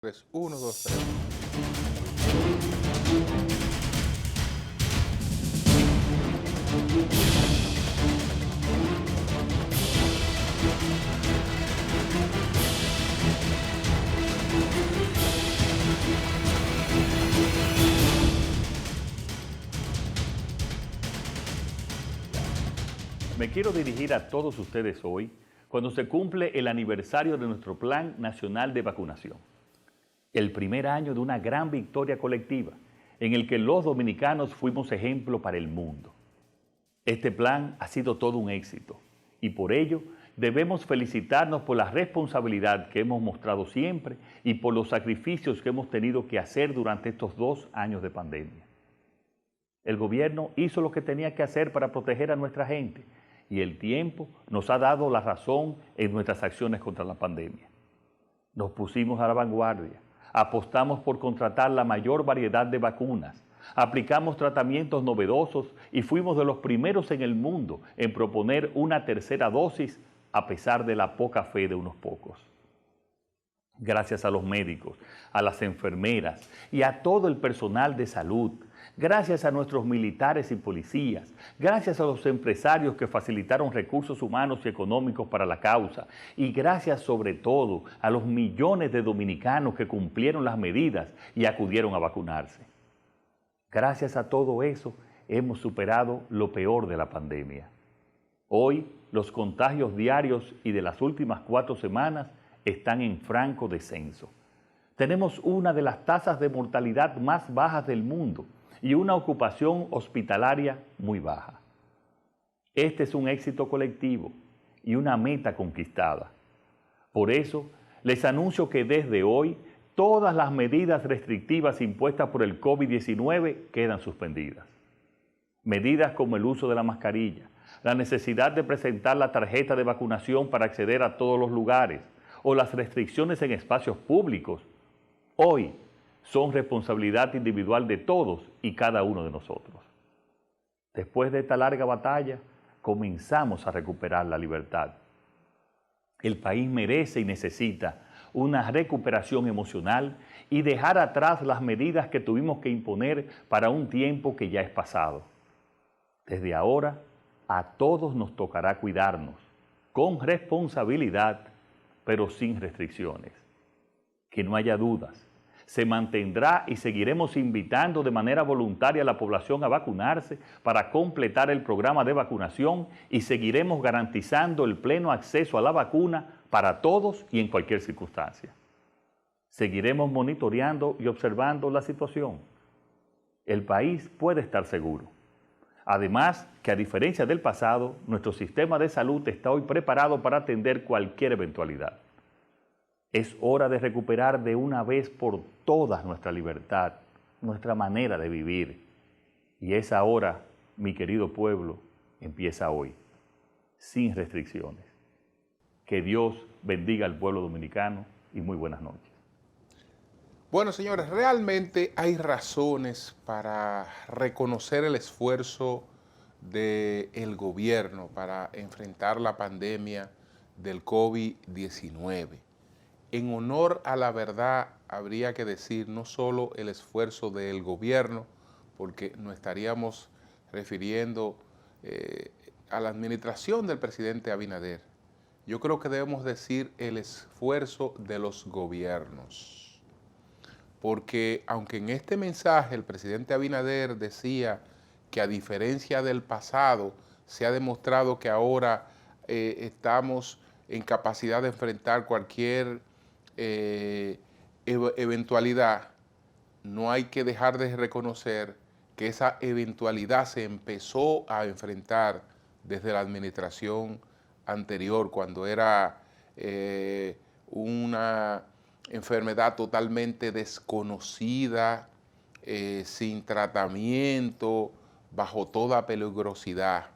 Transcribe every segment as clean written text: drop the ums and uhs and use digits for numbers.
3, 1, 2, 3. Me quiero dirigir a todos ustedes hoy cuando se cumple el aniversario de nuestro Plan Nacional de Vacunación. El primer año de una gran victoria colectiva en el que los dominicanos fuimos ejemplo para el mundo. Este plan ha sido todo un éxito y por ello debemos felicitarnos por la responsabilidad que hemos mostrado siempre y por los sacrificios que hemos tenido que hacer durante estos 2 años de pandemia. El gobierno hizo lo que tenía que hacer para proteger a nuestra gente y el tiempo nos ha dado la razón en nuestras acciones contra la pandemia. Nos pusimos a la vanguardia, apostamos por contratar la mayor variedad de vacunas, aplicamos tratamientos novedosos y fuimos de los primeros en el mundo en proponer una tercera dosis a pesar de la poca fe de unos pocos. Gracias a los médicos, a las enfermeras y a todo el personal de salud, gracias a nuestros militares y policías, gracias a los empresarios que facilitaron recursos humanos y económicos para la causa y gracias sobre todo a los millones de dominicanos que cumplieron las medidas y acudieron a vacunarse. Gracias a todo eso hemos superado lo peor de la pandemia. Hoy los contagios diarios y de las últimas 4 semanas están en franco descenso. Tenemos una de las tasas de mortalidad más bajas del mundo y una ocupación hospitalaria muy baja. Este es un éxito colectivo y una meta conquistada. Por eso, les anuncio que desde hoy, todas las medidas restrictivas impuestas por el COVID-19 quedan suspendidas. Medidas como el uso de la mascarilla, la necesidad de presentar la tarjeta de vacunación para acceder a todos los lugares o las restricciones en espacios públicos, hoy son responsabilidad individual de todos y cada uno de nosotros. Después de esta larga batalla, comenzamos a recuperar la libertad. El país merece y necesita una recuperación emocional y dejar atrás las medidas que tuvimos que imponer para un tiempo que ya es pasado. Desde ahora, a todos nos tocará cuidarnos, con responsabilidad, pero sin restricciones. Que no haya dudas. Se mantendrá y seguiremos invitando de manera voluntaria a la población a vacunarse para completar el programa de vacunación y seguiremos garantizando el pleno acceso a la vacuna para todos y en cualquier circunstancia. Seguiremos monitoreando y observando la situación. El país puede estar seguro. Además, que a diferencia del pasado, nuestro sistema de salud está hoy preparado para atender cualquier eventualidad. Es hora de recuperar de una vez por todas nuestra libertad, nuestra manera de vivir. Y esa hora, mi querido pueblo, empieza hoy, sin restricciones. Que Dios bendiga al pueblo dominicano y muy buenas noches. Bueno, señores, realmente hay razones para reconocer el esfuerzo del gobierno para enfrentar la pandemia del COVID-19. En honor a la verdad, habría que decir no solo el esfuerzo del gobierno, porque nos estaríamos refiriendo a la administración del presidente Abinader. Yo creo que debemos decir el esfuerzo de los gobiernos. Porque aunque en este mensaje el presidente Abinader decía que a diferencia del pasado, se ha demostrado que ahora estamos en capacidad de enfrentar cualquier eventualidad, no hay que dejar de reconocer que esa eventualidad se empezó a enfrentar desde la administración anterior, cuando era una enfermedad totalmente desconocida, sin tratamiento, bajo toda peligrosidad.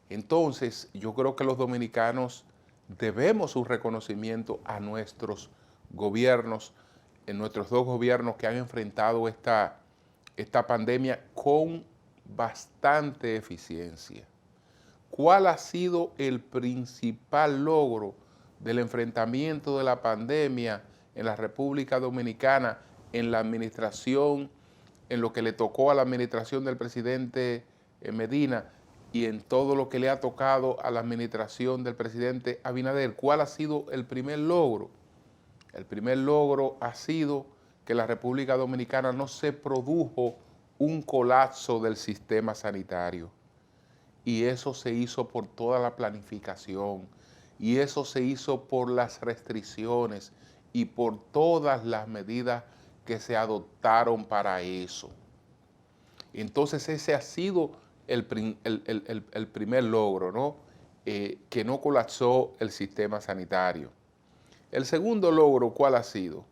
Entonces, yo creo que los dominicanos debemos un reconocimiento a nuestros gobiernos, en nuestros 2 gobiernos que han enfrentado esta pandemia con bastante eficiencia. ¿Cuál ha sido el principal logro del enfrentamiento de la pandemia en la República Dominicana, en la administración, en lo que le tocó a la administración del presidente Medina y en todo lo que le ha tocado a la administración del presidente Abinader, ¿cuál ha sido el primer logro? El primer logro ha sido que en la República Dominicana no se produjo un colapso del sistema sanitario. Y eso se hizo por toda la planificación, y eso se hizo por las restricciones y por todas las medidas que se adoptaron para eso. Entonces ese ha sido el primer logro, ¿no? Que no colapsó el sistema sanitario. El segundo logro, ¿cuál ha sido?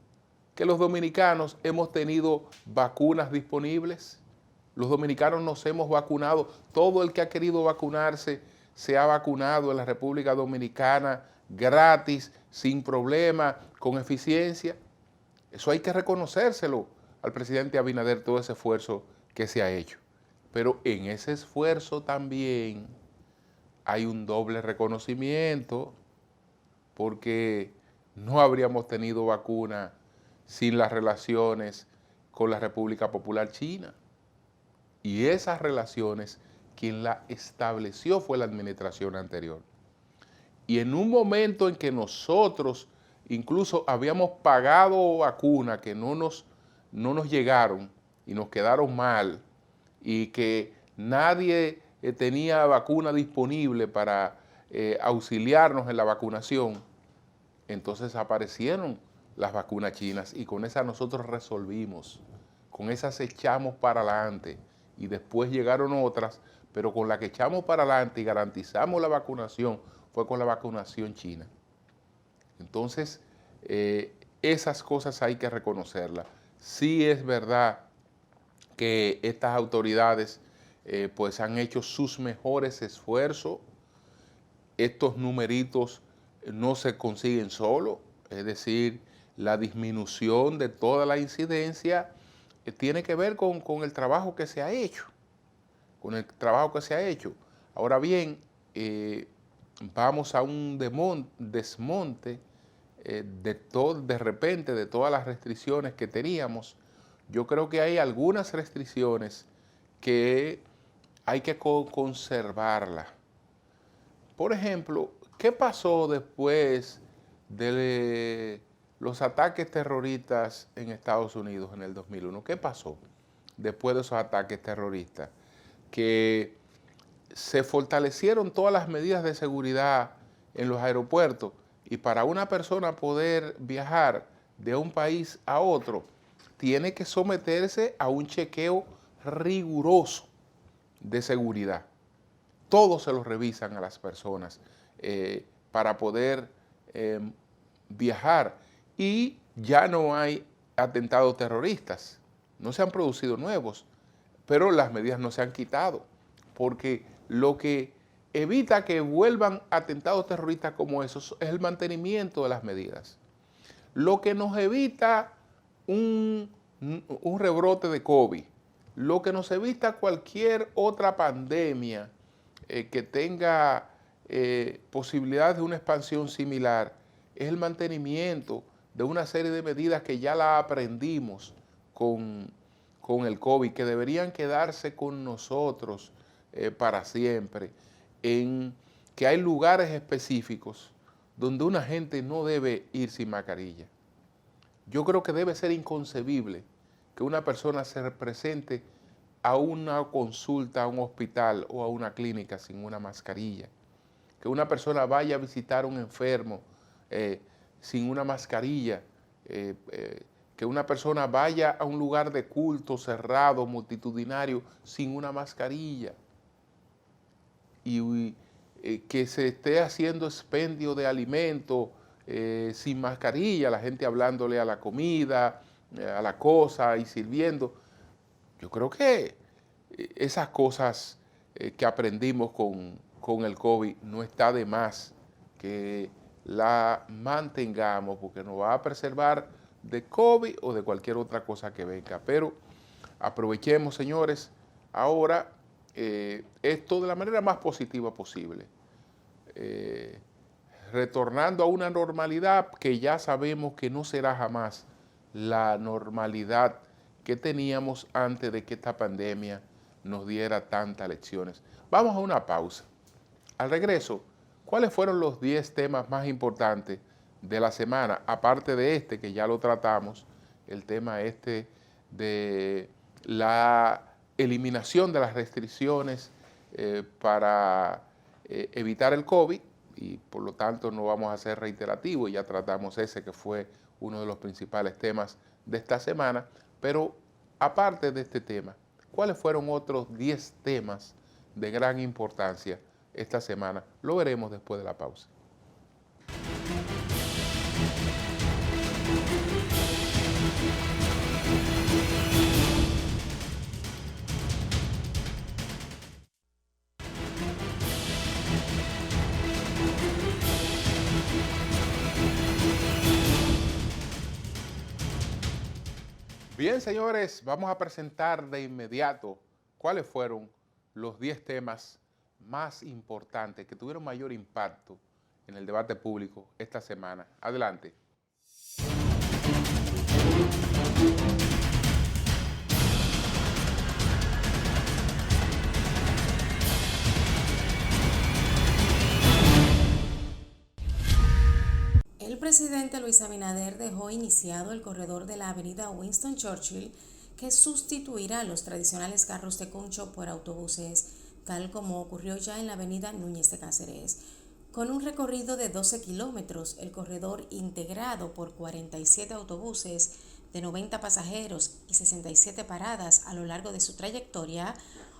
Que los dominicanos hemos tenido vacunas disponibles. Los dominicanos nos hemos vacunado. Todo el que ha querido vacunarse se ha vacunado en la República Dominicana gratis, sin problema, con eficiencia. Eso hay que reconocérselo al presidente Abinader, todo ese esfuerzo que se ha hecho. Pero en ese esfuerzo también hay un doble reconocimiento, porque no habríamos tenido vacuna sin las relaciones con la República Popular China. Y esas relaciones, quien la estableció fue la administración anterior. Y en un momento en que nosotros incluso habíamos pagado vacunas que no nos llegaron y nos quedaron mal, y que nadie tenía vacuna disponible para auxiliarnos en la vacunación, entonces aparecieron las vacunas chinas y con esas nosotros resolvimos, con esas echamos para adelante y después llegaron otras, pero con la que echamos para adelante y garantizamos la vacunación fue con la vacunación china. Entonces, esas cosas hay que reconocerlas. Sí es verdad que estas autoridades pues han hecho sus mejores esfuerzos. Estos numeritos no se consiguen solo, es decir, la disminución de toda la incidencia tiene que ver con el trabajo que se ha hecho, Ahora bien, vamos a un desmonte de repente de todas las restricciones que teníamos. Yo creo que hay algunas restricciones que hay que conservarlas. Por ejemplo, ¿qué pasó después de los ataques terroristas en Estados Unidos en el 2001? ¿Qué pasó después de esos ataques terroristas? Que se fortalecieron todas las medidas de seguridad en los aeropuertos y para una persona poder viajar de un país a otro, tiene que someterse a un chequeo riguroso de seguridad. Todos se los revisan a las personas para poder viajar y ya no hay atentados terroristas, no se han producido nuevos, pero las medidas no se han quitado, porque lo que evita que vuelvan atentados terroristas como esos es el mantenimiento de las medidas. Lo que nos evita un rebrote de COVID, lo que nos evita cualquier otra pandemia que tenga posibilidades de una expansión similar, es el mantenimiento de una serie de medidas que ya la aprendimos con el COVID, que deberían quedarse con nosotros para siempre, en que hay lugares específicos donde una gente no debe ir sin mascarilla. Yo creo que debe ser inconcebible que una persona se presente a una consulta, a un hospital o a una clínica sin una mascarilla. Que una persona vaya a visitar a un enfermo sin una mascarilla. Que una persona vaya a un lugar de culto cerrado, multitudinario, sin una mascarilla. Y que se esté haciendo expendio de alimentos sin mascarilla, la gente hablándole a la comida, a la cosa y sirviendo. Yo creo que esas cosas que aprendimos con el COVID no está de más que la mantengamos, porque nos va a preservar de COVID o de cualquier otra cosa que venga. Pero aprovechemos, señores, ahora esto de la manera más positiva posible. retornando a una normalidad que ya sabemos que no será jamás la normalidad que teníamos antes de que esta pandemia nos diera tantas lecciones. Vamos a una pausa. Al regreso, ¿cuáles fueron los 10 temas más importantes de la semana? Aparte de este, que ya lo tratamos, el tema este de la eliminación de las restricciones para evitar el COVID, y por lo tanto no vamos a ser reiterativos, ya tratamos ese que fue uno de los principales temas de esta semana, pero aparte de este tema, ¿cuáles fueron otros 10 temas de gran importancia esta semana? Lo veremos después de la pausa. Bien, señores, vamos a presentar de inmediato cuáles fueron los 10 temas más importantes que tuvieron mayor impacto en el debate público esta semana. Adelante. El presidente Luis Abinader dejó iniciado el corredor de la avenida Winston Churchill, que sustituirá los tradicionales carros de concho por autobuses, tal como ocurrió ya en la avenida Núñez de Cáceres. Con un recorrido de 12 kilómetros, el corredor, integrado por 47 autobuses de 90 pasajeros y 67 paradas a lo largo de su trayectoria,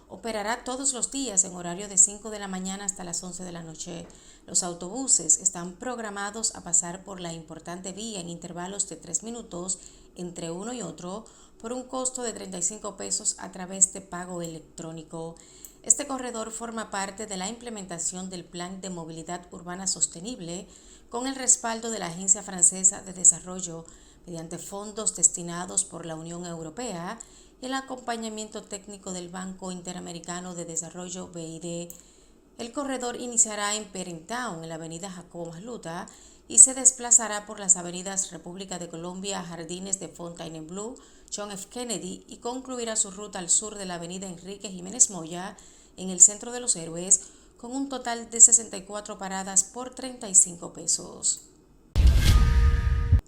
operará todos los días en horario de 5 de la mañana hasta las 11 de la noche. Los autobuses están programados a pasar por la importante vía en intervalos de 3 minutos entre uno y otro por un costo de 35 pesos a través de pago electrónico. Este corredor forma parte de la implementación del Plan de Movilidad Urbana Sostenible con el respaldo de la Agencia Francesa de Desarrollo mediante fondos destinados por la Unión Europea y el acompañamiento técnico del Banco Interamericano de Desarrollo BID. El corredor iniciará en Parentown, en la avenida Jacobo Masluta, y se desplazará por las avenidas República de Colombia, Jardines de Fontainebleau, John F. Kennedy y concluirá su ruta al sur de la avenida Enrique Jiménez Moya, en el Centro de los Héroes, con un total de 64 paradas por 35 pesos.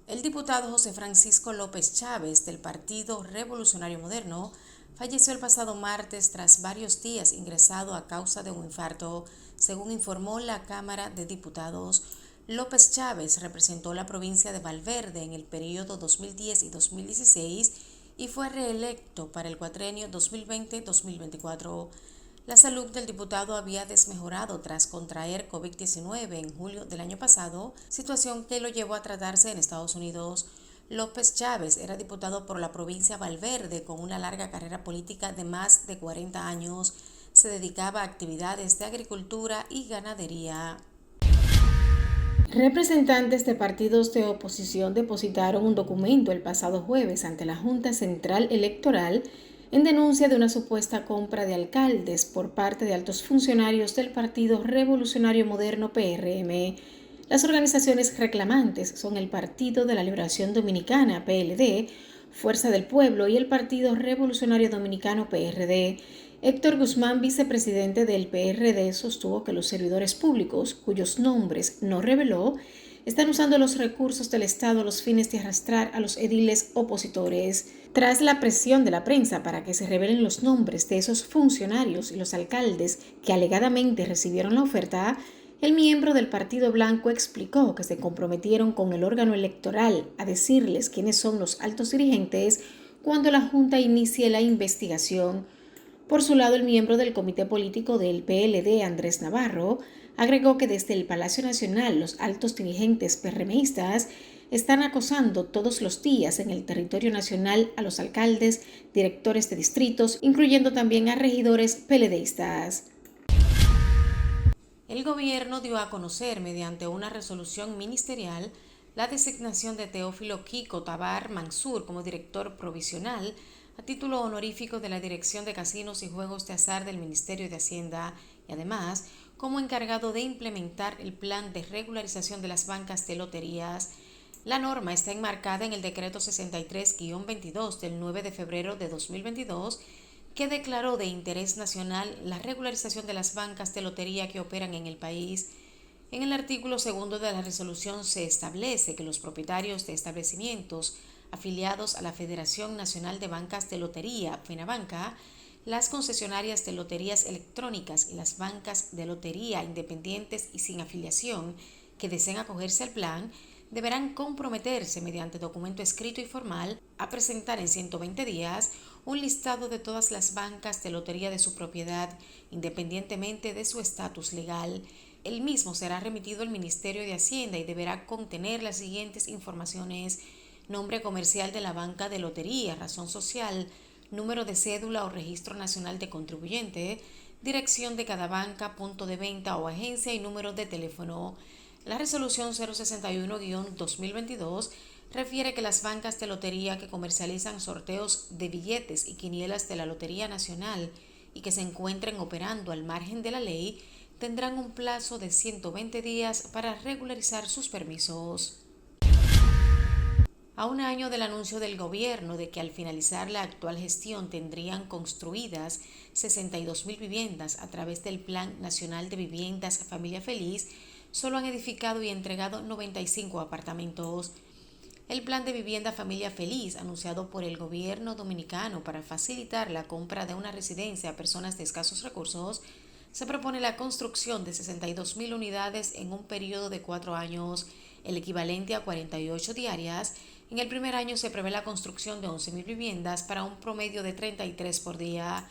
El diputado José Francisco López Chávez, del Partido Revolucionario Moderno, falleció el pasado martes tras varios días ingresado a causa de un infarto, según informó la Cámara de Diputados. López Chávez representó la provincia de Valverde en el periodo 2010 y 2016 y fue reelecto para el cuatrenio 2020-2024. La salud del diputado había desmejorado tras contraer COVID-19 en julio del año pasado, situación que lo llevó a tratarse en Estados Unidos. López Chávez era diputado por la provincia Valverde con una larga carrera política de más de 40 años. Se dedicaba a actividades de agricultura y ganadería. Representantes de partidos de oposición depositaron un documento el pasado jueves ante la Junta Central Electoral en denuncia de una supuesta compra de alcaldes por parte de altos funcionarios del Partido Revolucionario Moderno PRM. Las organizaciones reclamantes son el Partido de la Liberación Dominicana PLD, Fuerza del Pueblo y el Partido Revolucionario Dominicano PRD. Héctor Guzmán, vicepresidente del PRD, sostuvo que los servidores públicos, cuyos nombres no reveló, están usando los recursos del Estado a los fines de arrastrar a los ediles opositores. Tras la presión de la prensa para que se revelen los nombres de esos funcionarios y los alcaldes que alegadamente recibieron la oferta, el miembro del Partido Blanco explicó que se comprometieron con el órgano electoral a decirles quiénes son los altos dirigentes cuando la Junta inicie la investigación. Por su lado, el miembro del Comité Político del PLD, Andrés Navarro, agregó que desde el Palacio Nacional los altos dirigentes PRMistas están acosando todos los días en el territorio nacional a los alcaldes, directores de distritos, incluyendo también a regidores PLDistas. El gobierno dio a conocer mediante una resolución ministerial la designación de Teófilo Kiko Tabar Mansur como director provisional a título honorífico de la Dirección de Casinos y Juegos de Azar del Ministerio de Hacienda y además como encargado de implementar el plan de regularización de las bancas de loterías. La norma está enmarcada en el decreto 63-22 del 9 de febrero de 2022, que declaró de interés nacional la regularización de las bancas de lotería que operan en el país. En el artículo segundo de la resolución se establece que los propietarios de establecimientos afiliados a la Federación Nacional de Bancas de Lotería, FENABANCA, las concesionarias de loterías electrónicas y las bancas de lotería independientes y sin afiliación que deseen acogerse al plan, deberán comprometerse mediante documento escrito y formal a presentar en 120 días un listado de todas las bancas de lotería de su propiedad, independientemente de su estatus legal. El mismo será remitido al Ministerio de Hacienda y deberá contener las siguientes informaciones: nombre comercial de la banca de lotería, razón social, número de cédula o registro nacional de contribuyente, dirección de cada banca, punto de venta o agencia y número de teléfono. La resolución 061-2022 refiere que las bancas de lotería que comercializan sorteos de billetes y quinielas de la Lotería Nacional y que se encuentren operando al margen de la ley tendrán un plazo de 120 días para regularizar sus permisos. A un año del anuncio del gobierno de que al finalizar la actual gestión tendrían construidas 62.000 viviendas a través del Plan Nacional de Viviendas Familia Feliz, solo han edificado y entregado 95 apartamentos. El Plan de Vivienda Familia Feliz, anunciado por el gobierno dominicano para facilitar la compra de una residencia a personas de escasos recursos, se propone la construcción de 62.000 unidades en un periodo de 4 años, el equivalente a 48 diarias. En el primer año se prevé la construcción de 11.000 viviendas para un promedio de 33 por día.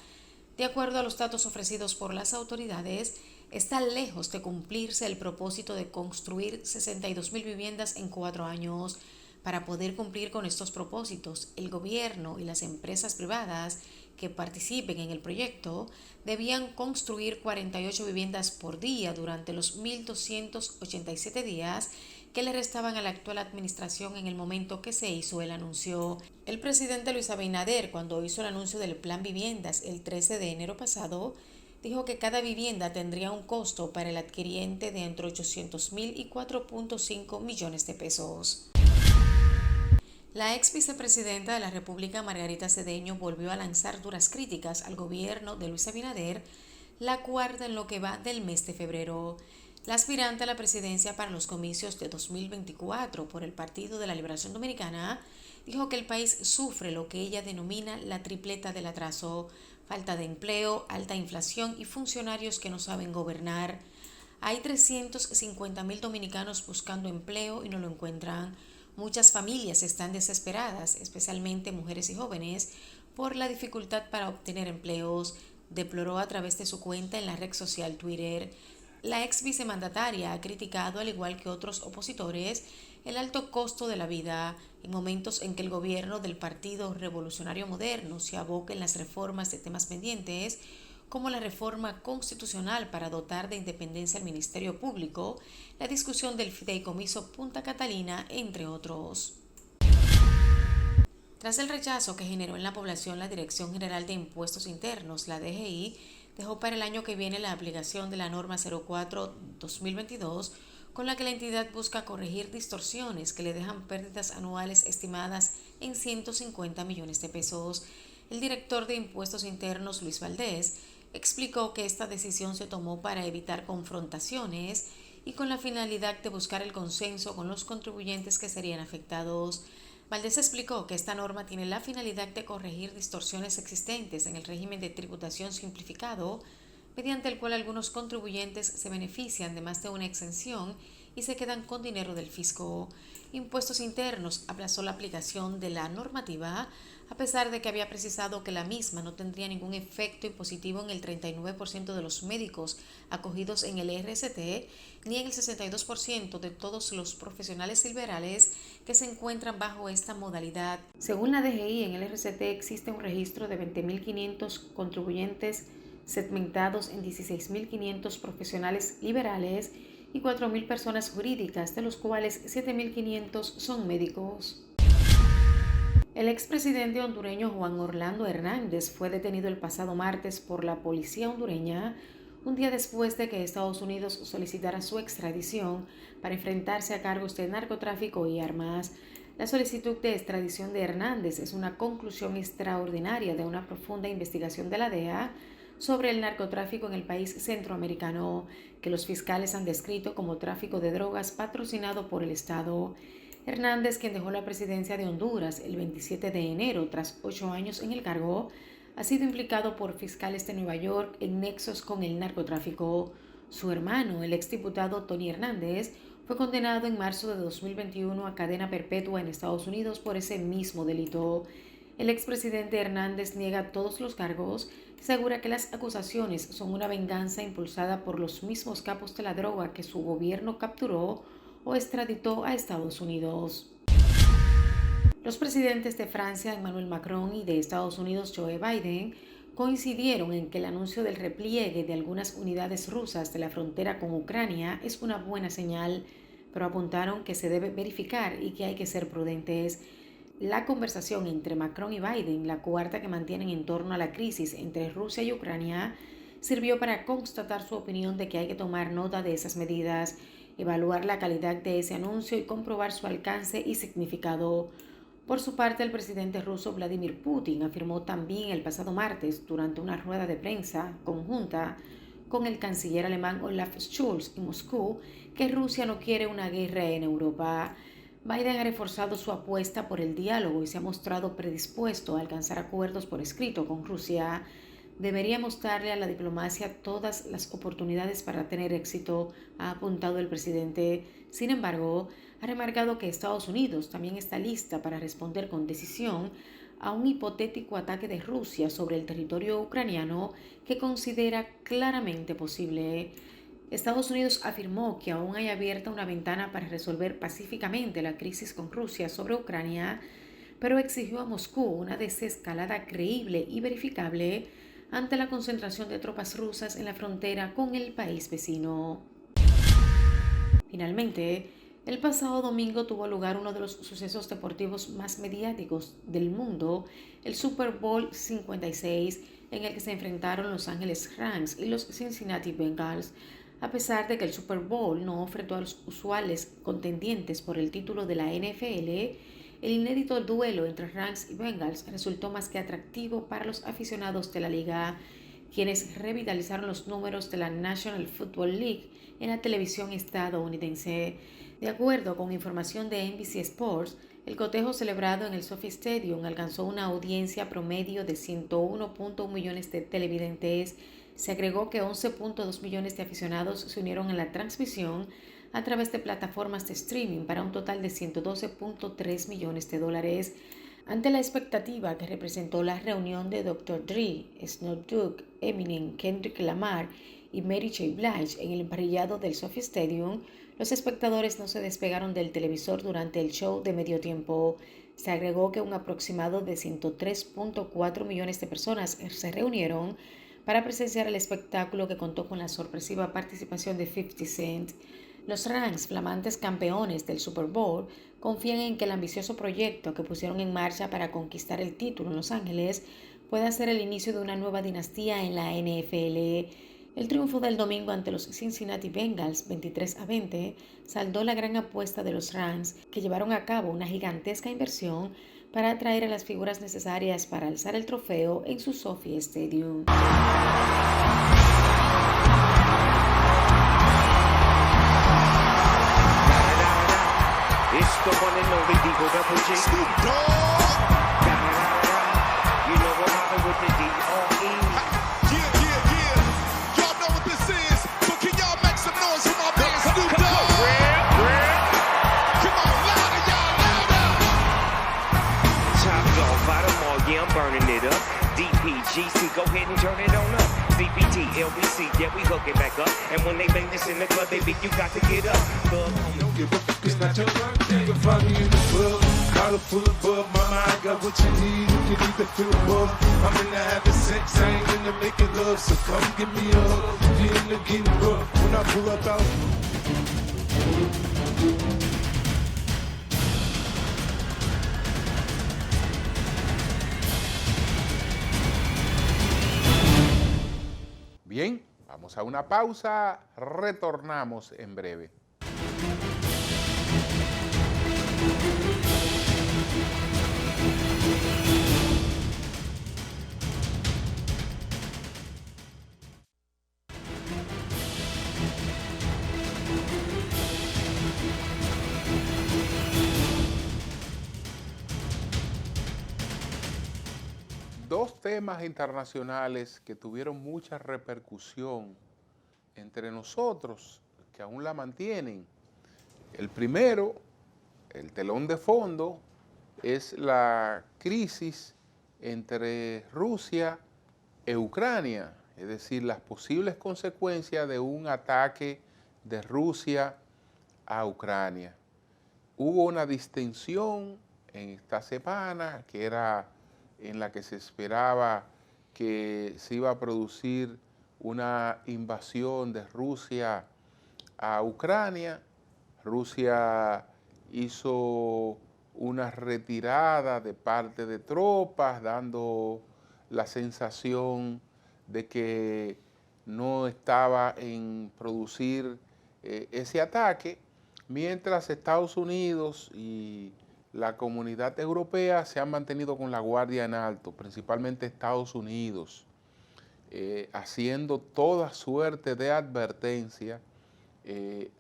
De acuerdo a los datos ofrecidos por las autoridades, está lejos de cumplirse el propósito de construir 62.000 viviendas en 4 años. Para poder cumplir con estos propósitos, el gobierno y las empresas privadas que participen en el proyecto debían construir 48 viviendas por día durante los 1.287 días que le restaban a la actual administración en el momento que se hizo el anuncio. El presidente Luis Abinader, cuando hizo el anuncio del Plan Viviendas el 13 de enero pasado, dijo que cada vivienda tendría un costo para el adquiriente de entre 800.000 y 4.5 millones de pesos. La ex vicepresidenta de la República, Margarita Cedeño, volvió a lanzar duras críticas al gobierno de Luis Abinader, la cuarta en lo que va del mes de febrero. La aspirante a la presidencia para los comicios de 2024 por el Partido de la Liberación Dominicana dijo que el país sufre lo que ella denomina la tripleta del atraso: falta de empleo, alta inflación y funcionarios que no saben gobernar. Hay 350.000 dominicanos buscando empleo y no lo encuentran. Muchas familias están desesperadas, especialmente mujeres y jóvenes, por la dificultad para obtener empleos, deploró a través de su cuenta en la red social Twitter. La ex vicemandataria ha criticado, al igual que otros opositores, el alto costo de la vida en momentos en que el gobierno del Partido Revolucionario Moderno se aboca en las reformas de temas pendientes, como la reforma constitucional para dotar de independencia al Ministerio Público, la discusión del fideicomiso Punta Catalina, entre otros. Tras el rechazo que generó en la población, la Dirección General de Impuestos Internos, la DGI, dejó para el año que viene la aplicación de la norma 04-2022, con la que la entidad busca corregir distorsiones que le dejan pérdidas anuales estimadas en 150 millones de pesos. El director de Impuestos Internos, Luis Valdés, explicó que esta decisión se tomó para evitar confrontaciones y con la finalidad de buscar el consenso con los contribuyentes que serían afectados. Valdés explicó que esta norma tiene la finalidad de corregir distorsiones existentes en el régimen de tributación simplificado, mediante el cual algunos contribuyentes se benefician de más de una exención y se quedan con dinero del fisco. Impuestos Internos aplazó la aplicación de la normativa, a pesar de que había precisado que la misma no tendría ningún efecto impositivo en el 39% de los médicos acogidos en el RCT, ni en el 62% de todos los profesionales liberales que se encuentran bajo esta modalidad. Según la DGI, en el RCT existe un registro de 20.500 contribuyentes segmentados en 16.500 profesionales liberales y 4.000 personas jurídicas, de los cuales 7.500 son médicos. El expresidente hondureño Juan Orlando Hernández fue detenido el pasado martes por la policía hondureña, un día después de que Estados Unidos solicitara su extradición para enfrentarse a cargos de narcotráfico y armas. La solicitud de extradición de Hernández es una conclusión extraordinaria de una profunda investigación de la DEA sobre el narcotráfico en el país centroamericano, que los fiscales han descrito como tráfico de drogas patrocinado por el Estado. Hernández, quien dejó la presidencia de Honduras el 27 de enero tras 8 años en el cargo, ha sido implicado por fiscales de Nueva York en nexos con el narcotráfico. Su hermano, el exdiputado Tony Hernández, fue condenado en marzo de 2021 a cadena perpetua en Estados Unidos por ese mismo delito. El expresidente Hernández niega todos los cargos y asegura que las acusaciones son una venganza impulsada por los mismos capos de la droga que su gobierno capturó o extraditó a Estados Unidos. Los presidentes de Francia, Emmanuel Macron, y de Estados Unidos, Joe Biden, coincidieron en que el anuncio del repliegue de algunas unidades rusas de la frontera con Ucrania es una buena señal, pero apuntaron que se debe verificar y que hay que ser prudentes. La conversación entre Macron y Biden, la cuarta que mantienen en torno a la crisis entre Rusia y Ucrania, sirvió para constatar su opinión de que hay que tomar nota de esas medidas, evaluar la calidad de ese anuncio y comprobar su alcance y significado. Por su parte, el presidente ruso Vladimir Putin afirmó también el pasado martes, durante una rueda de prensa conjunta con el canciller alemán Olaf Scholz en Moscú, que Rusia no quiere una guerra en Europa. Biden ha reforzado su apuesta por el diálogo y se ha mostrado predispuesto a alcanzar acuerdos por escrito con Rusia. Deberíamos darle a la diplomacia todas las oportunidades para tener éxito, ha apuntado el presidente. Sin embargo, ha remarcado que Estados Unidos también está lista para responder con decisión a un hipotético ataque de Rusia sobre el territorio ucraniano que considera claramente posible. Estados Unidos afirmó que aún hay abierta una ventana para resolver pacíficamente la crisis con Rusia sobre Ucrania, pero exigió a Moscú una desescalada creíble y verificable ante la concentración de tropas rusas en la frontera con el país vecino. Finalmente, el pasado domingo tuvo lugar uno de los sucesos deportivos más mediáticos del mundo, el Super Bowl 56, en el que se enfrentaron Los Ángeles Rams y los Cincinnati Bengals. A pesar de que el Super Bowl no ofreció a los usuales contendientes por el título de la NFL, el inédito duelo entre Rams y Bengals resultó más que atractivo para los aficionados de la liga, quienes revitalizaron los números de la National Football League en la televisión estadounidense. De acuerdo con información de NBC Sports, el cotejo celebrado en el SoFi Stadium alcanzó una audiencia promedio de 101.1 millones de televidentes. Se agregó que 11.2 millones de aficionados se unieron en la transmisión a través de plataformas de streaming para un total de $112.3 millones. Ante la expectativa que representó la reunión de Dr. Dre, Snoop Dogg, Eminem, Kendrick Lamar y Mary J. Blige en el emparrillado del SoFi Stadium, los espectadores no se despegaron del televisor durante el show de medio tiempo. Se agregó que un aproximado de 103.4 millones de personas se reunieron para presenciar el espectáculo, que contó con la sorpresiva participación de 50 Cent. Los Rams, flamantes campeones del Super Bowl, confían en que el ambicioso proyecto que pusieron en marcha para conquistar el título en Los Ángeles pueda ser el inicio de una nueva dinastía en la NFL. El triunfo del domingo ante los Cincinnati Bengals 23-20 saldó la gran apuesta de los Rams, que llevaron a cabo una gigantesca inversión para atraer a las figuras necesarias para alzar el trofeo en su SoFi Stadium. It's the one and only Digo Double G. Snoop Dogg. You know what happened with the D.R.E. Yeah. Y'all know what this is, so can y'all make some noise for my man Snoop Dogg? Come on, louder, y'all, louder. Top dog, bottom all, yeah, I'm burning it up. DPGC, go ahead and turn it on up. CBT, LBC, yeah, we hook it back up. And when they bang this in the club, they beat, you got to get up. Don't give a fuck, it's not your birthday. You can find me in the club, collar full of bub. Mama, I got what you need, you can either feel above. I'm in the having sex, I ain't in the making love. So come give me a hug, you in the getting rough. When I pull up out. Bien, Vamos a una pausa, retornamos en breve. Dos temas internacionales que tuvieron mucha repercusión entre nosotros, que aún la mantienen. El primero, el telón de fondo, es la crisis entre Rusia e Ucrania, es decir, las posibles consecuencias de un ataque de Rusia a Ucrania. Hubo una distensión en esta semana que era en la que se esperaba que se iba a producir una invasión de Rusia a Ucrania. Rusia hizo una retirada de parte de tropas, dando la sensación de que no estaba en producir ese ataque, mientras Estados Unidos y la comunidad europea se han mantenido con la guardia en alto, principalmente Estados Unidos, haciendo toda suerte de advertencia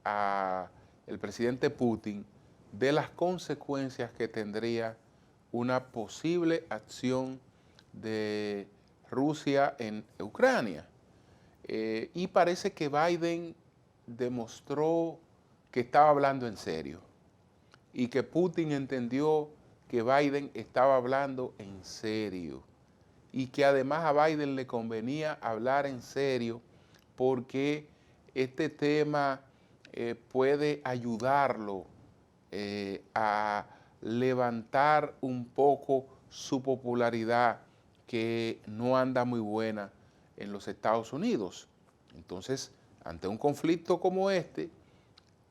a el presidente Putin de las consecuencias que tendría una posible acción de Rusia en Ucrania. Y parece que Biden demostró que estaba hablando en serio y que Putin entendió que Biden estaba hablando en serio y que además a Biden le convenía hablar en serio porque este tema puede ayudarlo a levantar un poco su popularidad, que no anda muy buena en los Estados Unidos. Entonces, ante un conflicto como este,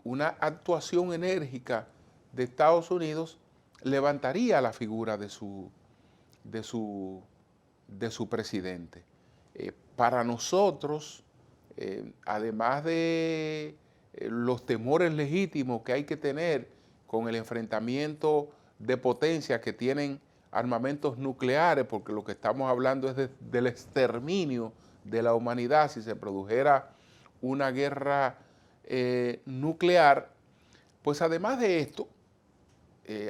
una actuación enérgica de Estados Unidos levantaría la figura de su presidente. Para nosotros, además de los temores legítimos que hay que tener con el enfrentamiento de potencias que tienen armamentos nucleares, porque lo que estamos hablando es del exterminio de la humanidad si se produjera una guerra nuclear, pues además de esto,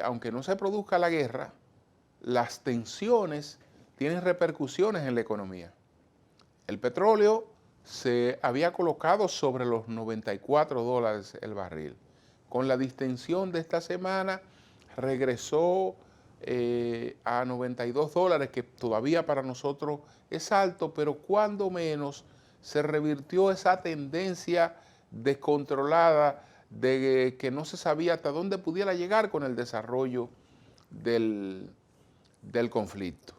aunque no se produzca la guerra, las tensiones tienen repercusiones en la economía. El petróleo se había colocado sobre los $94 el barril. Con la distensión de esta semana regresó a $92, que todavía para nosotros es alto, pero cuando menos se revirtió esa tendencia descontrolada de que no se sabía hasta dónde pudiera llegar con el desarrollo del conflicto.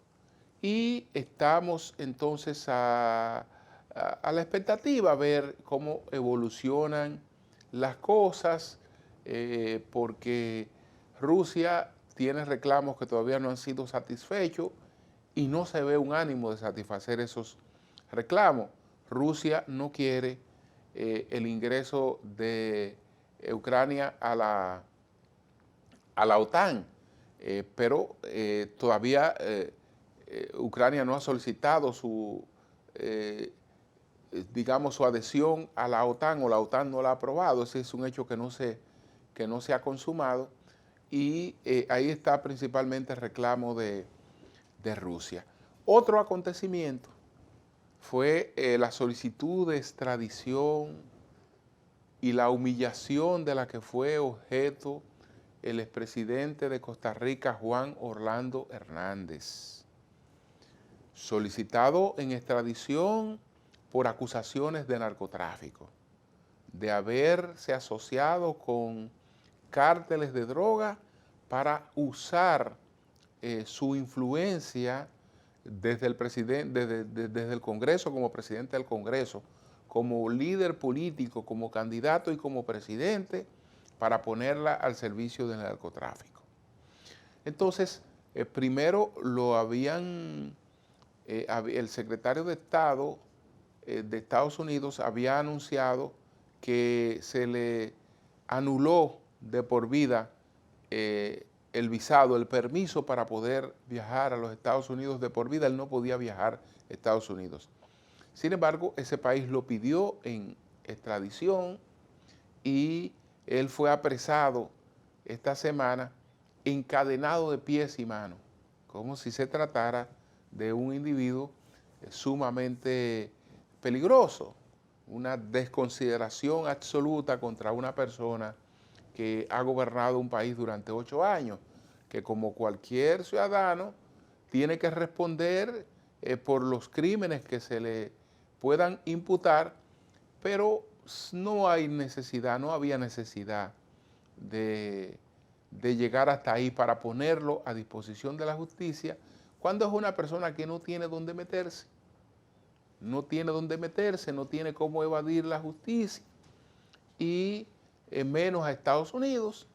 Y estamos entonces a la expectativa a ver cómo evolucionan las cosas, porque Rusia tiene reclamos que todavía no han sido satisfechos y no se ve un ánimo de satisfacer esos reclamos. Rusia no quiere el ingreso de Ucrania a la OTAN, pero todavía Ucrania no ha solicitado su adhesión a la OTAN, o la OTAN no la ha aprobado. Ese es un hecho que no se ha consumado, y ahí está principalmente el reclamo de Rusia. Otro acontecimiento fue la solicitud de extradición y la humillación de la que fue objeto el expresidente de Costa Rica, Juan Orlando Hernández, solicitado en extradición por acusaciones de narcotráfico, de haberse asociado con cárteles de droga para usar su influencia desde el Congreso, como presidente del Congreso, como líder político, como candidato y como presidente, para ponerla al servicio del narcotráfico. Entonces, primero el secretario de Estado de Estados Unidos había anunciado que se le anuló de por vida el visado, el permiso para poder viajar a los Estados Unidos de por vida. Él no podía viajar a Estados Unidos. Sin embargo, ese país lo pidió en extradición y él fue apresado esta semana, encadenado de pies y manos, como si se tratara de un individuo sumamente peligroso, una desconsideración absoluta contra una persona que ha gobernado un país durante 8 años, que como cualquier ciudadano tiene que responder por los crímenes que se le puedan imputar, pero no hay necesidad, no había necesidad de llegar hasta ahí para ponerlo a disposición de la justicia, cuando es una persona que no tiene dónde meterse. No tiene dónde meterse, no tiene cómo evadir la justicia, y menos a Estados Unidos.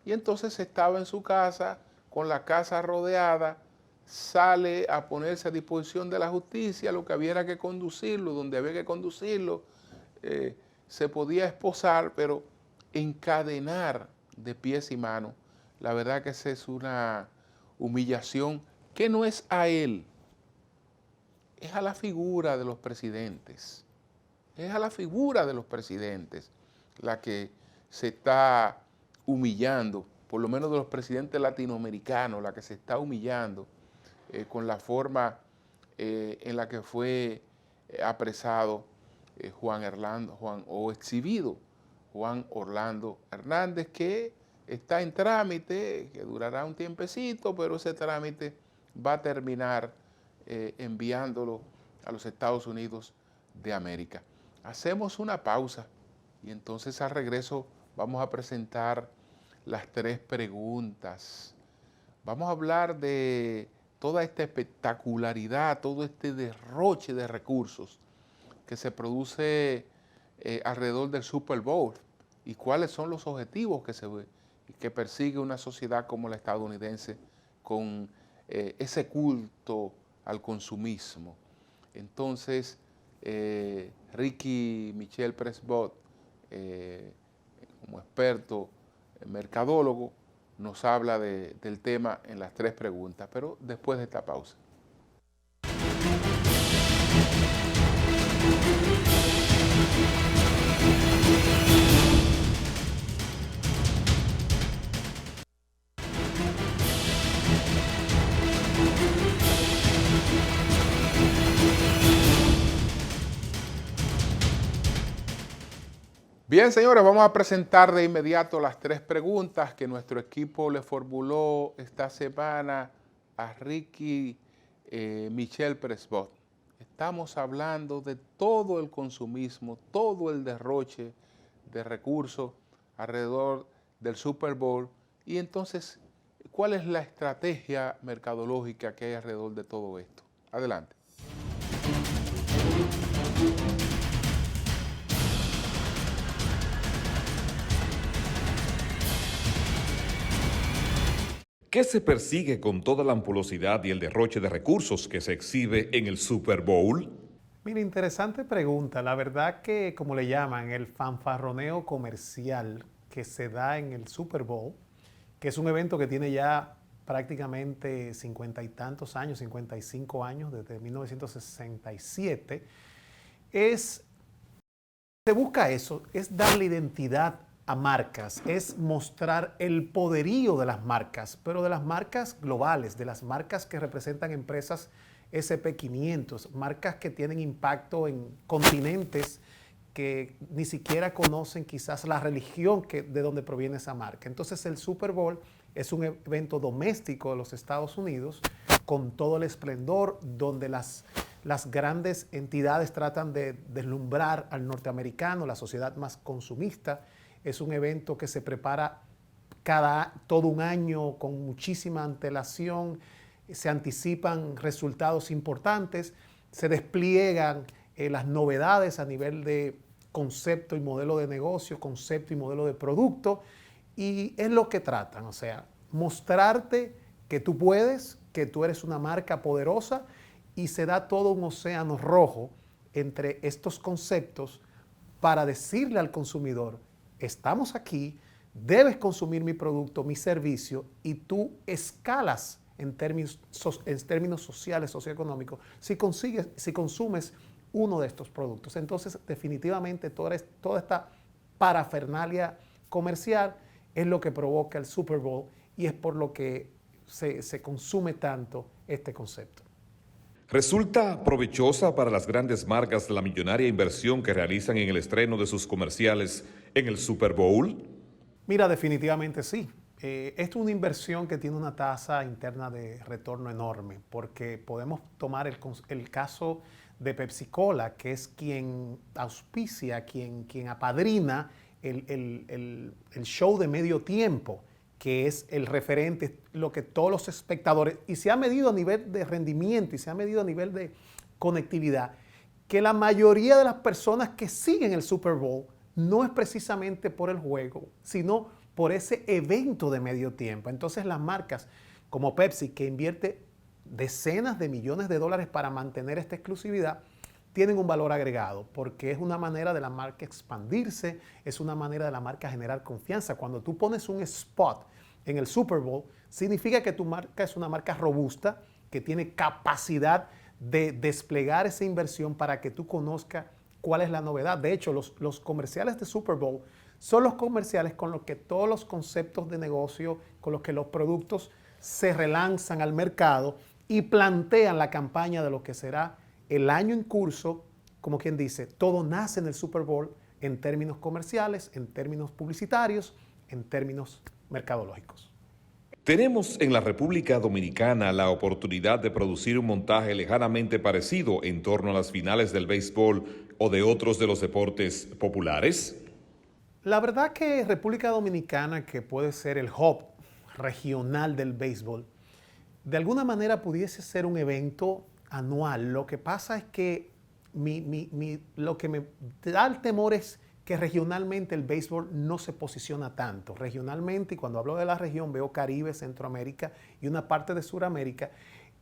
Y entonces estaba en su casa, con la casa rodeada, sale a ponerse a disposición de la justicia, lo que había era que conducirlo, donde había que conducirlo, se podía esposar, pero encadenar de pies y manos, la verdad que esa es una humillación que no es a él, es a la figura de los presidentes. Es a la figura de los presidentes la que se está humillando, por lo menos de los presidentes latinoamericanos, la que se está humillando con la forma en la que fue apresado exhibido Juan Orlando Hernández, que está en trámite, que durará un tiempecito, pero ese trámite va a terminar enviándolo a los Estados Unidos de América. Hacemos una pausa y entonces al regreso vamos a presentar las 3 preguntas. Vamos a hablar de toda esta espectacularidad, todo este derroche de recursos que se produce alrededor del Super Bowl y cuáles son los objetivos que persigue una sociedad como la estadounidense con ese culto al consumismo. Entonces, Ricky Michel Presbot, como experto mercadólogo, nos habla del tema en las 3 preguntas, pero después de esta pausa. Bien, señores, vamos a presentar de inmediato las 3 preguntas que nuestro equipo le formuló esta semana a Ricky Michel Presbot. Estamos hablando de todo el consumismo, todo el derroche de recursos alrededor del Super Bowl. Y entonces, ¿cuál es la estrategia mercadológica que hay alrededor de todo esto? Adelante. ¿Qué se persigue con toda la ampulosidad y el derroche de recursos que se exhibe en el Super Bowl? Mira, interesante pregunta. La verdad que, como le llaman, el fanfarroneo comercial que se da en el Super Bowl, que es un evento que tiene ya prácticamente 50 y tantos años, 55 años, desde 1967, se busca eso, es darle identidad a marcas, es mostrar el poderío de las marcas, pero de las marcas globales, de las marcas que representan empresas SP500, marcas que tienen impacto en continentes que ni siquiera conocen quizás la religión de donde proviene esa marca. Entonces el Super Bowl es un evento doméstico de los Estados Unidos con todo el esplendor, donde las grandes entidades tratan de deslumbrar al norteamericano, la sociedad más consumista. Es un evento que se prepara todo un año con muchísima antelación, se anticipan resultados importantes, se despliegan las novedades a nivel de concepto y modelo de negocio, concepto y modelo de producto, y es lo que tratan, o sea, mostrarte que tú puedes, que tú eres una marca poderosa, y se da todo un océano rojo entre estos conceptos para decirle al consumidor, estamos aquí, debes consumir mi producto, mi servicio, y tú escalas en términos sociales, socioeconómicos, si consumes uno de estos productos. Entonces, definitivamente, toda esta parafernalia comercial es lo que provoca el Super Bowl y es por lo que se consume tanto este concepto. ¿Resulta provechosa para las grandes marcas la millonaria inversión que realizan en el estreno de sus comerciales en el Super Bowl? Mira, definitivamente sí. Esto es una inversión que tiene una tasa interna de retorno enorme, porque podemos tomar el caso de Pepsi-Cola, que es quien auspicia, quien apadrina el show de medio tiempo, que es el referente, lo que todos los espectadores, y se ha medido a nivel de rendimiento y se ha medido a nivel de conectividad, que la mayoría de las personas que siguen el Super Bowl no es precisamente por el juego, sino por ese evento de medio tiempo. Entonces las marcas como Pepsi, que invierte decenas de millones de dólares para mantener esta exclusividad, tienen un valor agregado, porque es una manera de la marca expandirse, es una manera de la marca generar confianza. Cuando tú pones un spot en el Super Bowl, significa que tu marca es una marca robusta, que tiene capacidad de desplegar esa inversión para que tú conozcas cuál es la novedad. De hecho, los comerciales de Super Bowl son los comerciales con los que todos los conceptos de negocio, con los que los productos se relanzan al mercado y plantean la campaña de lo que será el año en curso. Como quien dice, todo nace en el Super Bowl en términos comerciales, en términos publicitarios, en términos mercadológicos. Tenemos en la República Dominicana la oportunidad de producir un montaje lejanamente parecido en torno a las finales del béisbol o de otros de los deportes populares. La verdad que República Dominicana, que puede ser el hub regional del béisbol, de alguna manera pudiese ser un evento anual. Lo que pasa es que lo que me da el temor es que regionalmente el béisbol no se posiciona tanto. Regionalmente, y cuando hablo de la región, veo Caribe, Centroamérica y una parte de Sudamérica,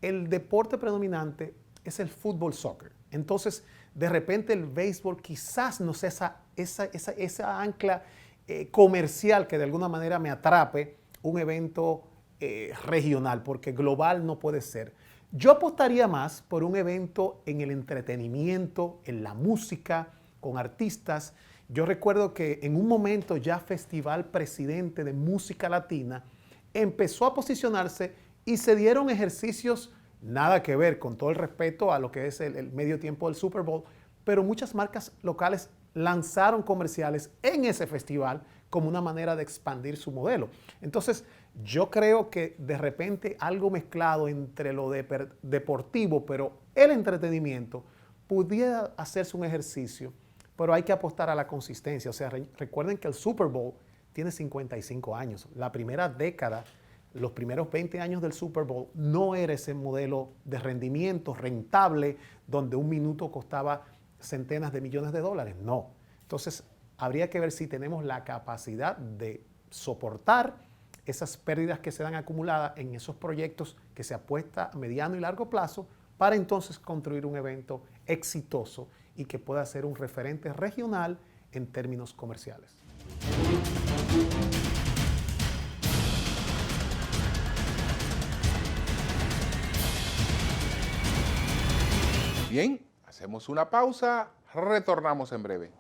el deporte predominante es el fútbol, soccer. Entonces, de repente el béisbol quizás no sea esa ancla comercial que de alguna manera me atrape un evento regional, porque global no puede ser. Yo apostaría más por un evento en el entretenimiento, en la música, con artistas. Yo recuerdo que en un momento ya Festival Presidente de Música Latina empezó a posicionarse y se dieron ejercicios, nada que ver, con todo el respeto a lo que es el medio tiempo del Super Bowl, pero muchas marcas locales lanzaron comerciales en ese festival como una manera de expandir su modelo. Entonces, yo creo que de repente algo mezclado entre lo deportivo, pero el entretenimiento, pudiera hacerse un ejercicio, pero hay que apostar a la consistencia. O sea, recuerden que el Super Bowl tiene 55 años. La primera década, los primeros 20 años del Super Bowl, no era ese modelo de rendimiento rentable donde un minuto costaba centenas de millones de dólares. No. Entonces, habría que ver si tenemos la capacidad de soportar esas pérdidas que se dan acumuladas en esos proyectos que se apuesta a mediano y largo plazo para entonces construir un evento exitoso y que pueda ser un referente regional en términos comerciales. Bien, hacemos una pausa, retornamos en breve.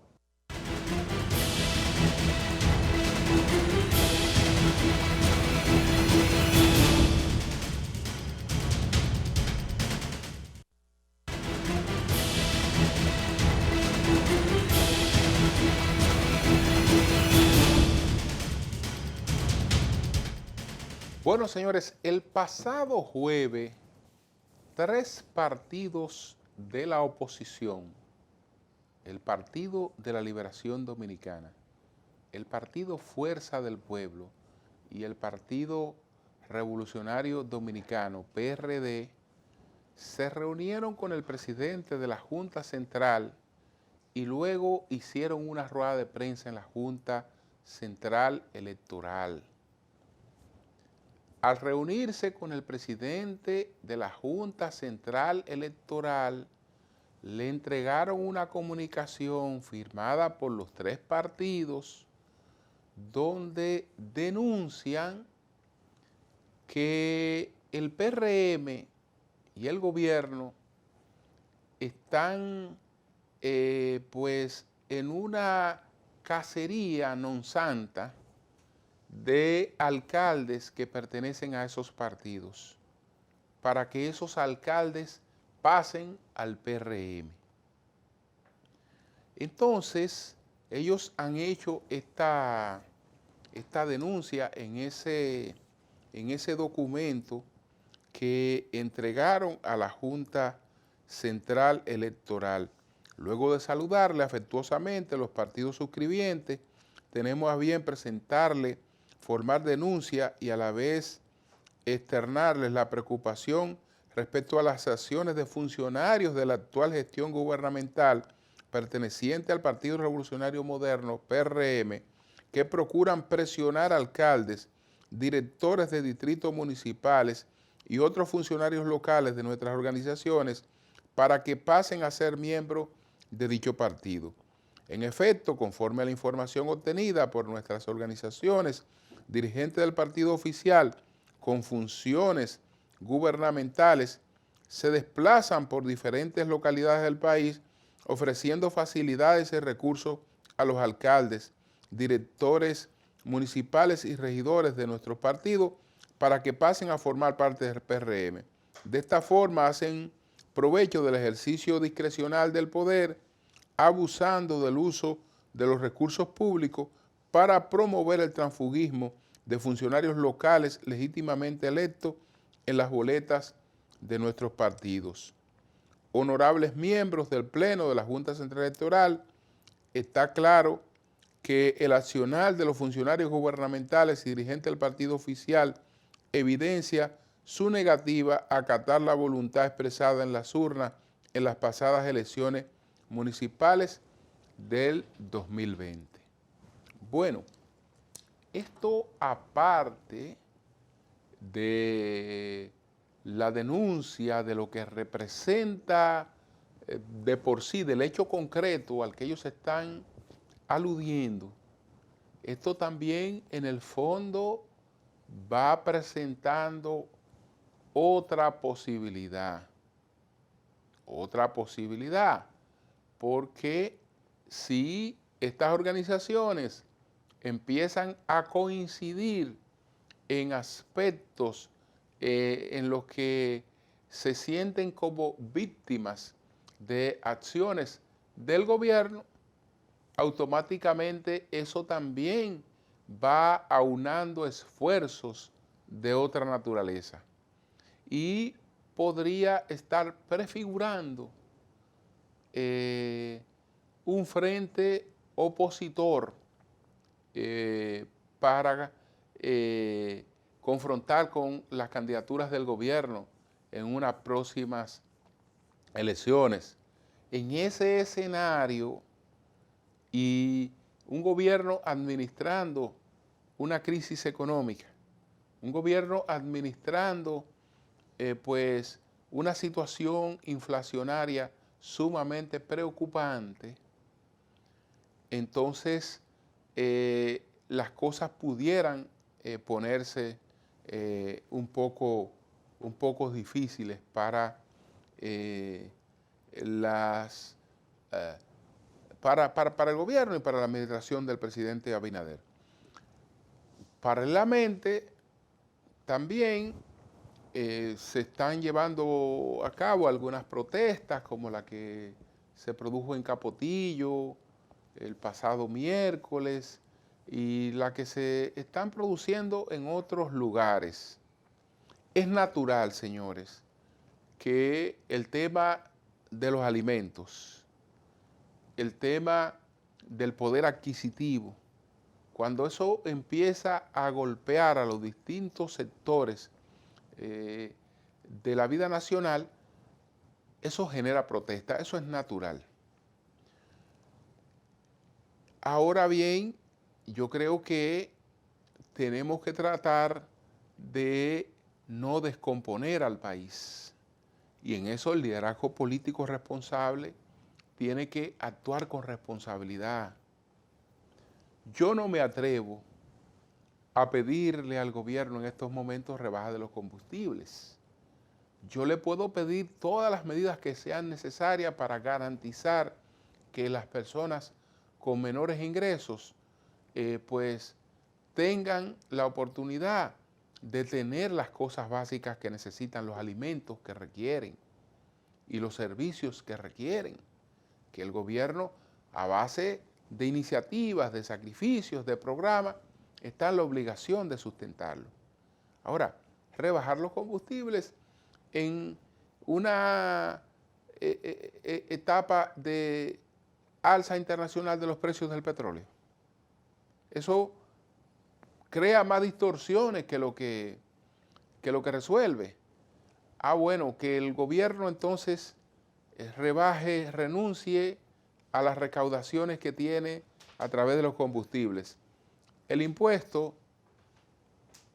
Bueno, señores, el pasado jueves, 3 partidos de la oposición, el Partido de la Liberación Dominicana, el Partido Fuerza del Pueblo y el Partido Revolucionario Dominicano, PRD, se reunieron con el presidente de la Junta Central y luego hicieron una rueda de prensa en la Junta Central Electoral. Al reunirse con el presidente de la Junta Central Electoral, le entregaron una comunicación firmada por los 3 partidos donde denuncian que el PRM y el gobierno están pues en una cacería non santa de alcaldes que pertenecen a esos partidos, para que esos alcaldes pasen al PRM. Entonces, ellos han hecho esta denuncia en ese documento que entregaron a la Junta Central Electoral. Luego de saludarle afectuosamente los partidos suscribientes, tenemos a bien presentarle, formar denuncia y a la vez externarles la preocupación respecto a las acciones de funcionarios de la actual gestión gubernamental perteneciente al Partido Revolucionario Moderno, PRM, que procuran presionar alcaldes, directores de distritos municipales y otros funcionarios locales de nuestras organizaciones para que pasen a ser miembros de dicho partido. En efecto, conforme a la información obtenida por nuestras organizaciones, dirigentes del partido oficial con funciones gubernamentales se desplazan por diferentes localidades del país ofreciendo facilidades y recursos a los alcaldes, directores municipales y regidores de nuestro partido para que pasen a formar parte del PRM. De esta forma hacen provecho del ejercicio discrecional del poder, abusando del uso de los recursos públicos para promover el transfugismo de funcionarios locales legítimamente electos en las boletas de nuestros partidos. Honorables miembros del Pleno de la Junta Central Electoral, está claro que el accionar de los funcionarios gubernamentales y dirigentes del partido oficial evidencia su negativa a acatar la voluntad expresada en las urnas en las pasadas elecciones municipales del 2020. Bueno, esto aparte de la denuncia de lo que representa de por sí, del hecho concreto al que ellos están aludiendo, esto también en el fondo va presentando otra posibilidad, porque si estas organizaciones empiezan a coincidir en aspectos en los que se sienten como víctimas de acciones del gobierno, automáticamente eso también va aunando esfuerzos de otra naturaleza y podría estar prefigurando un frente opositor para confrontar con las candidaturas del gobierno en unas próximas elecciones. En ese escenario y un gobierno administrando una crisis económica, un gobierno administrando pues una situación inflacionaria sumamente preocupante, entonces las cosas pudieran ponerse un poco difíciles para para el gobierno y para la administración del presidente Abinader. Paralelamente, también se están llevando a cabo algunas protestas, como la que se produjo en Capotillo el pasado miércoles, y la que se están produciendo en otros lugares. Es natural, señores, que el tema de los alimentos, el tema del poder adquisitivo, cuando eso empieza a golpear a los distintos sectores de la vida nacional, eso genera protesta, eso es natural. Ahora bien, yo creo que tenemos que tratar de no descomponer al país Y en eso el liderazgo político responsable tiene que actuar con responsabilidad. Yo no me atrevo a pedirle al gobierno en estos momentos rebaja de los combustibles. Yo le puedo pedir todas las medidas que sean necesarias para garantizar que las personas con menores ingresos pues tengan la oportunidad de tener las cosas básicas que necesitan, los alimentos que requieren y los servicios que requieren, que el gobierno, a base de iniciativas, de sacrificios, de programas, está en la obligación de sustentarlo. Ahora, rebajar los combustibles en una etapa de alza internacional de los precios del petróleo. Eso crea más distorsiones que lo que resuelve. Bueno, que el gobierno entonces renuncie a las recaudaciones que tiene a través de los combustibles. El impuesto,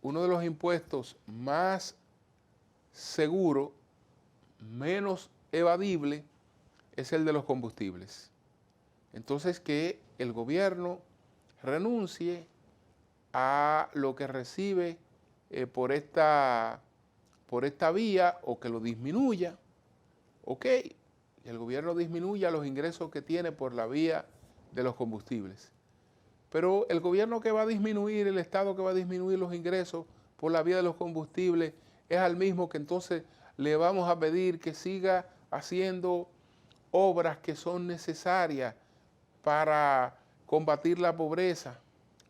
uno de los impuestos más seguro, menos evadible, es el de los combustibles. Entonces, que el gobierno renuncie a lo que recibe por esta vía, o que lo disminuya. Ok, que el gobierno disminuya los ingresos que tiene por la vía de los combustibles. Pero el gobierno que va a disminuir, el Estado que va a disminuir los ingresos por la vía de los combustibles, es al mismo que entonces le vamos a pedir que siga haciendo obras que son necesarias para combatir la pobreza,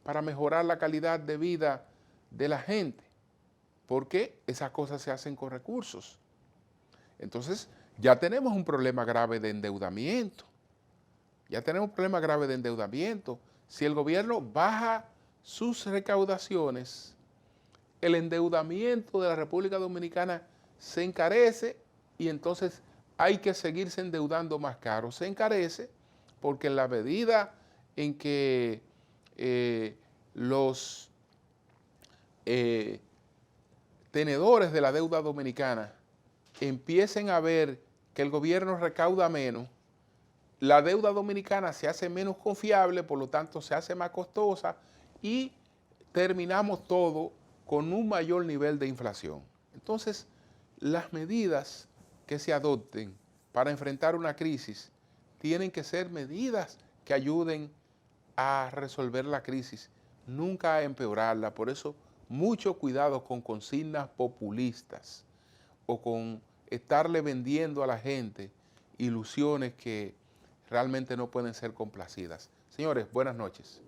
para mejorar la calidad de vida de la gente, porque esas cosas se hacen con recursos. Entonces, ya tenemos un problema grave de endeudamiento. Si el gobierno baja sus recaudaciones, el endeudamiento de la República Dominicana se encarece y entonces hay que seguirse endeudando más caro. Se encarece porque en la medida en que los tenedores de la deuda dominicana empiecen a ver que el gobierno recauda menos, la deuda dominicana se hace menos confiable, por lo tanto se hace más costosa y terminamos todo con un mayor nivel de inflación. Entonces, las medidas que se adopten para enfrentar una crisis tienen que ser medidas que ayuden a resolver la crisis, nunca a empeorarla. Por eso, mucho cuidado con consignas populistas o con estarle vendiendo a la gente ilusiones que realmente no pueden ser complacidas. Señores, buenas noches.